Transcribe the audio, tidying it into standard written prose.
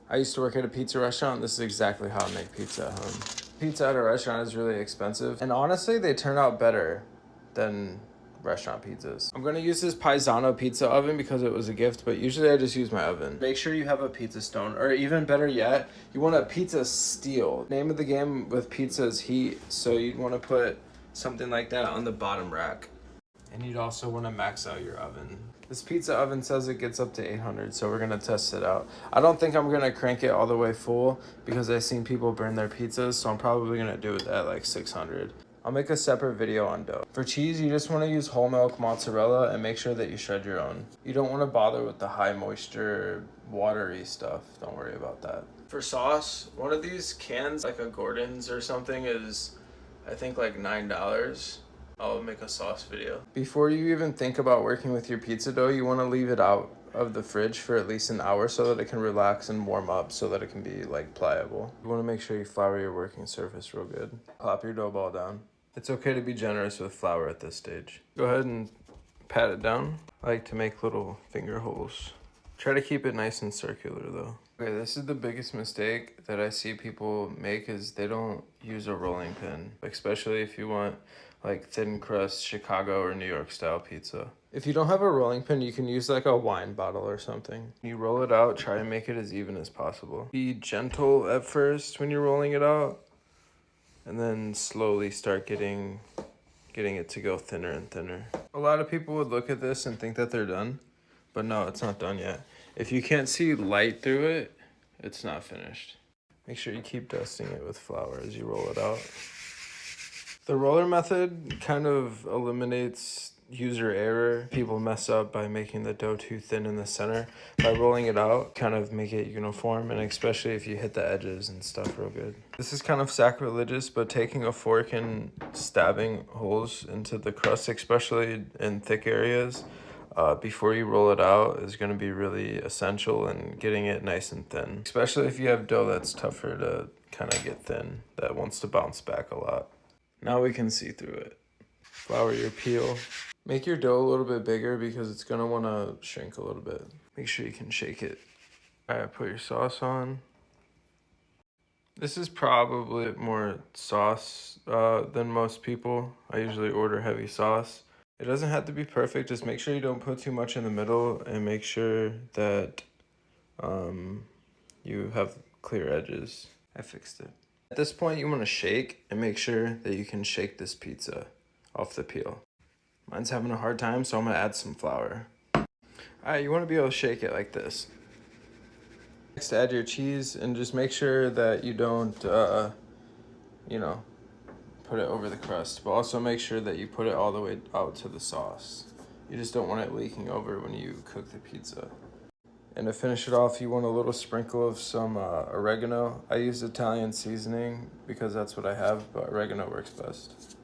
I used to work at a pizza restaurant. This is exactly how I make pizza at home. Pizza at a restaurant is really expensive, and honestly, they turn out better than restaurant pizzas. I'm gonna use this Paisano pizza oven because it was a gift, but usually I just use my oven. Make sure you have a pizza stone, or even better yet, you want a pizza steel. Name of the game with pizza is heat, so you'd want to put something like that on the bottom rack. And you'd also want to max out your oven. This pizza oven says it gets up to 800, so we're gonna test it out. I don't think I'm gonna crank it all the way full because I've seen people burn their pizzas, so I'm probably gonna do it at like 600. I'll make a separate video on dough. For cheese, you just want to use whole milk mozzarella and make sure that you shred your own. You don't want to bother with the high moisture, watery stuff. Don't worry about that. For sauce, one of these cans, like a Gordon's or something, is I think like $9. I'll make a sauce video. Before you even think about working with your pizza dough, you want to leave it out of the fridge for at least an hour so that it can relax and warm up so that it can be like pliable. You want to make sure you flour your working surface real good. Plop your dough ball down. It's okay to be generous with flour at this stage. Go ahead and pat it down. I like to make little finger holes. Try to keep it nice and circular though. Okay, this is the biggest mistake that I see people make is they don't use a rolling pin, especially if you want like thin crust Chicago or New York style pizza. If you don't have a rolling pin, you can use like a wine bottle or something. You roll it out, try and make it as even as possible. Be gentle at first when you're rolling it out, and then slowly start getting it to go thinner and thinner. A lot of people would look at this and think that they're done, but no, it's not done yet. If you can't see light through it, it's not finished. Make sure you keep dusting it with flour as you roll it out. The roller method kind of eliminates user error. People mess up by making the dough too thin in the center. By rolling it out, kind of make it uniform, and especially if you hit the edges and stuff real good. This is kind of sacrilegious, but taking a fork and stabbing holes into the crust, especially in thick areas, before you roll it out is going to be really essential in getting it nice and thin. Especially if you have dough that's tougher to kind of get thin, that wants to bounce back a lot. Now we can see through it. Flour your peel. Make your dough a little bit bigger because it's going to want to shrink a little bit. Make sure you can shake it. All right, put your sauce on. This is probably more sauce than most people. I usually order heavy sauce. It doesn't have to be perfect. Just make sure you don't put too much in the middle and make sure that you have clear edges. I fixed it. At this point, you want to shake and make sure that you can shake this pizza off the peel. Mine's having a hard time, so I'm gonna add some flour. All right, you want to be able to shake it like this. Next, add your cheese and just make sure that you don't, put it over the crust, but also make sure that you put it all the way out to the sauce. You just don't want it leaking over when you cook the pizza. And to finish it off, you want a little sprinkle of some oregano. I use Italian seasoning because that's what I have, but oregano works best.